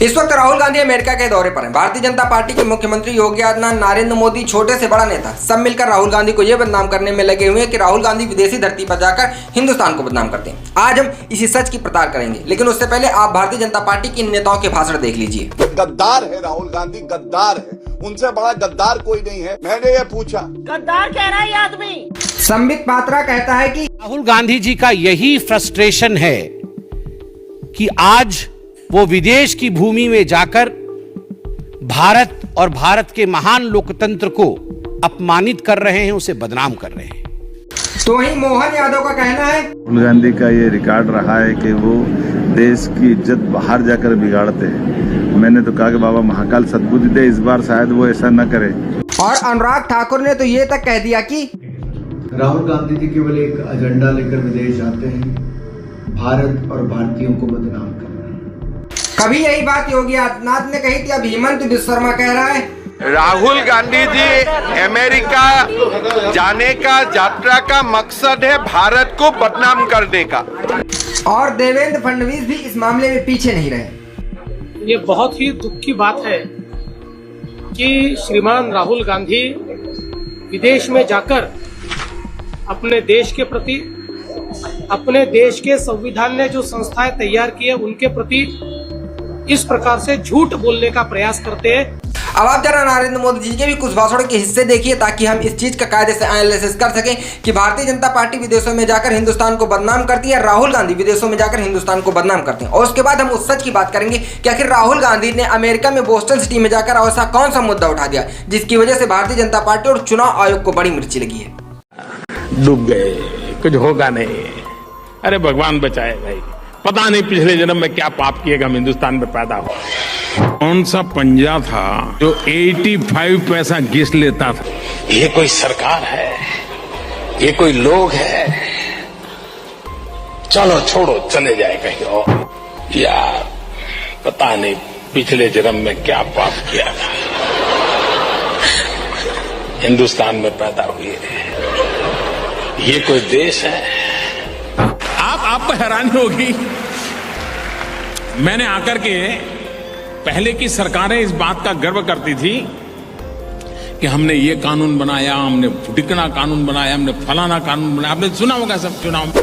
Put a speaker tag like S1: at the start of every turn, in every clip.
S1: इस वक्त राहुल गांधी अमेरिका के दौरे पर हैं। भारतीय जनता पार्टी के मुख्यमंत्री योगी आदित्यनाथ, नरेंद्र मोदी, छोटे से बड़ा नेता सब मिलकर राहुल गांधी को यह बदनाम करने में लगे हुए हैं कि राहुल गांधी विदेशी धरती पर जाकर हिंदुस्तान को बदनाम करते हैं। आज हम इसी सच की पड़ताल करेंगे, लेकिन उससे पहले आप भारतीय जनता पार्टी के नेताओं के भाषण देख लीजिए।
S2: गद्दार है राहुल गांधी, गद्दार है। उनसे बड़ा गद्दार कोई नहीं है। मैंने ये पूछा,
S3: गद्दार कह रहा है ये आदमी।
S1: संबित पात्रा कहता है कि
S4: राहुल गांधी जी का यही फ्रस्ट्रेशन है कि आज वो विदेश की भूमि में जाकर भारत और भारत के महान लोकतंत्र को अपमानित कर रहे हैं, उसे बदनाम कर रहे हैं।
S1: तो ही मोहन यादव का कहना है,
S5: राहुल गांधी का ये रिकॉर्ड रहा है कि वो देश की इज्जत बाहर जाकर बिगाड़ते हैं। मैंने तो कहा कि बाबा महाकाल सद्बुद्धि दे, इस बार शायद वो ऐसा न करे।
S1: और अनुराग ठाकुर ने तो ये तक कह दिया कि
S6: राहुल गांधी जी केवल एक एजेंडा लेकर विदेश जाते हैं, भारत और भारतीयों को बदनाम कर रहे हैं।
S1: कभी यही बात योगी आदित्यनाथ ने कही थी, अब हेमंत बिस्वा शर्मा कह रहा है।
S7: राहुल गांधी जी अमेरिका जाने का यात्रा का मकसद है भारत को बदनाम करने का।
S1: और देवेंद्र फडणवीस भी इस मामले में पीछे नहीं रहे।
S8: ये बहुत ही दुख की बात है कि श्रीमान राहुल गांधी विदेश में जाकर अपने देश के प्रति, अपने देश के संविधान ने जो संस्थाएं तैयार की है उनके प्रति इस प्रकार से झूठ बोलने का प्रयास करते हैं।
S1: अब आप जरा नरेंद्र मोदी जी के भी कुछ भाषणों के हिस्से देखिए, ताकि हम इस चीज का कायदे से एनालिसिस कर सकें कि भारतीय जनता पार्टी विदेशों में जाकर हिंदुस्तान को बदनाम करती है, राहुल गांधी विदेशों में जाकर हिंदुस्तान को बदनाम करते हैं। और उसके बाद हम उस सच की बात करेंगे कि आखिर राहुल गांधी ने अमेरिका में बोस्टन सिटी में जाकर ऐसा कौन सा मुद्दा उठा दिया जिसकी वजह से भारतीय जनता पार्टी और चुनाव आयोग को बड़ी मिर्ची लगी है।
S9: डूब गए, कुछ होगा नहीं। अरे भगवान बचाए भाई, पता नहीं पिछले जन्म में क्या पाप किएगा, हम हिंदुस्तान में पैदा हो। कौन सा पंजा था जो 85 पैसा घिस लेता था?
S4: ये कोई सरकार है, ये कोई लोग है? चलो छोड़ो, चले जाए कहीं और। यार पता नहीं पिछले जन्म में क्या पाप किया था, हिंदुस्तान में पैदा हुए। ये कोई देश है?
S9: आपको हैरानी होगी, मैंने आकर के पहले की सरकारें इस बात का गर्व करती थी कि हमने ये कानून बनाया, हमने ढिकना कानून बनाया, हमने फलाना कानून बनाया। आपने सुना होगा सब चुनाव में।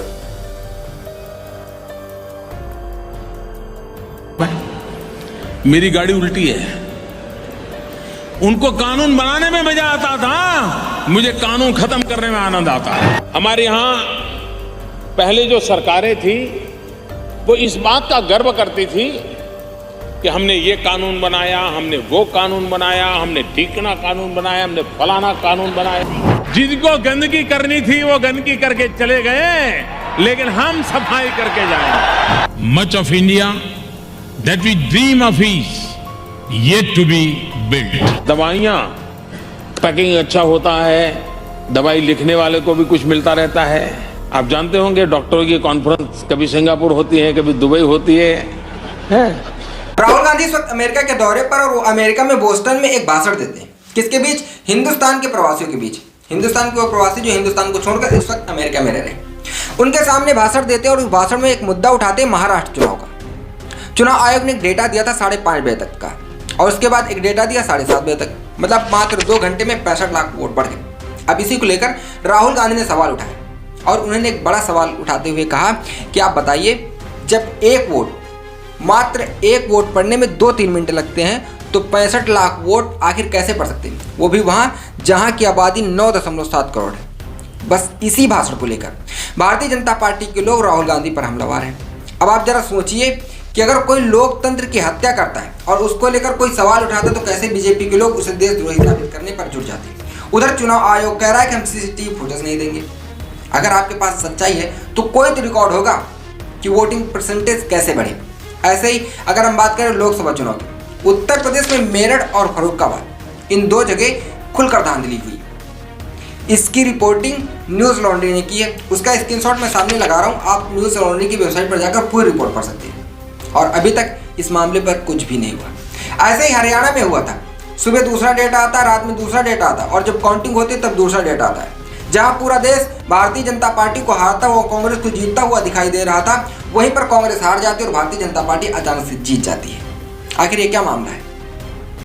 S9: मेरी गाड़ी उल्टी है, उनको कानून बनाने में मजा आता था, मुझे कानून खत्म करने में आनंद आता है। हमारे यहां पहले जो सरकारें थी वो इस बात का गर्व करती थी कि हमने ये कानून बनाया, हमने वो कानून बनाया, हमने ढीकना कानून बनाया, हमने फलाना कानून बनाया। जिनको गंदगी करनी थी वो गंदगी करके चले गए, लेकिन हम सफाई करके जाएंगे। Much of India that we dream of is yet to be build. दवाइयां पैकिंग अच्छा होता है, दवाई लिखने वाले को भी कुछ मिलता रहता है। आप जानते होंगे डॉक्टरों की कॉन्फ्रेंस कभी सिंगापुर होती है, कभी दुबई होती है।
S1: राहुल गांधी इस वक्त अमेरिका के दौरे पर, और वो अमेरिका में बोस्टन में एक भाषण देते हैं। किसके बीच? हिंदुस्तान के प्रवासियों के बीच। हिंदुस्तान के वो प्रवासी जो हिंदुस्तान को छोड़कर इस वक्त अमेरिका में रह रहे हैं, उनके सामने भाषण देते हैं। और उस भाषण में एक मुद्दा उठाते हैं, महाराष्ट्र चुनाव का। चुनाव आयोग ने एक डेटा दिया था 5:30 बजे तक का, और उसके बाद एक डेटा दिया 7:30 बजे तक, मतलब मात्र 2 घंटे में 65 लाख वोट बढ़ गए। अब इसी को लेकर राहुल गांधी ने सवाल उठाया, और उन्होंने एक बड़ा सवाल उठाते हुए कहा कि आप बताइए, जब एक वोट, मात्र एक वोट पढ़ने में 2-3 मिनट लगते हैं, तो 65 लाख वोट आखिर कैसे पढ़ सकते हैं, वो भी वहाँ जहाँ की आबादी 9.7 करोड़ है। बस इसी भाषण को लेकर भारतीय जनता पार्टी के लोग राहुल गांधी पर हमलावर हैं। अब आप जरा सोचिए कि अगर कोई लोकतंत्र की हत्या करता है और उसको लेकर कोई सवाल उठाता है, तो कैसे बीजेपी के लोग उसे देशद्रोही साबित करने पर जुट जाते हैं। उधर चुनाव आयोग कह रहा है कि हम सीसीटीवी फुटेज नहीं देंगे। अगर आपके पास सच्चाई है तो कोई तो रिकॉर्ड होगा कि वोटिंग परसेंटेज कैसे बढ़े। ऐसे ही अगर हम बात करें लोकसभा चुनाव की, उत्तर प्रदेश में मेरठ और फर्रुखाबाद, इन 2 जगह खुलकर धांधली हुई। इसकी रिपोर्टिंग न्यूज़ लॉन्ड्री ने की है। उसका स्क्रीनशॉट मैं सामने लगा रहा हूँ, आप न्यूज़ लॉन्ड्री की वेबसाइट पर जाकर पूरी रिपोर्ट पढ़ सकते हैं। और अभी तक इस मामले पर कुछ भी नहीं हुआ। ऐसे ही हरियाणा में हुआ था, सुबह दूसरा डेटा आता, रात में दूसरा डेटा आता, और जब काउंटिंग होती है तब दूसरा डेटा आता है। जहां पूरा देश भारतीय जनता पार्टी को हारता हुआ, कांग्रेस को जीतता हुआ दिखाई दे रहा था, वहीं पर कांग्रेस हार जाती है और भारतीय जनता पार्टी अचानक से जीत जाती है। आखिर ये क्या मामला है?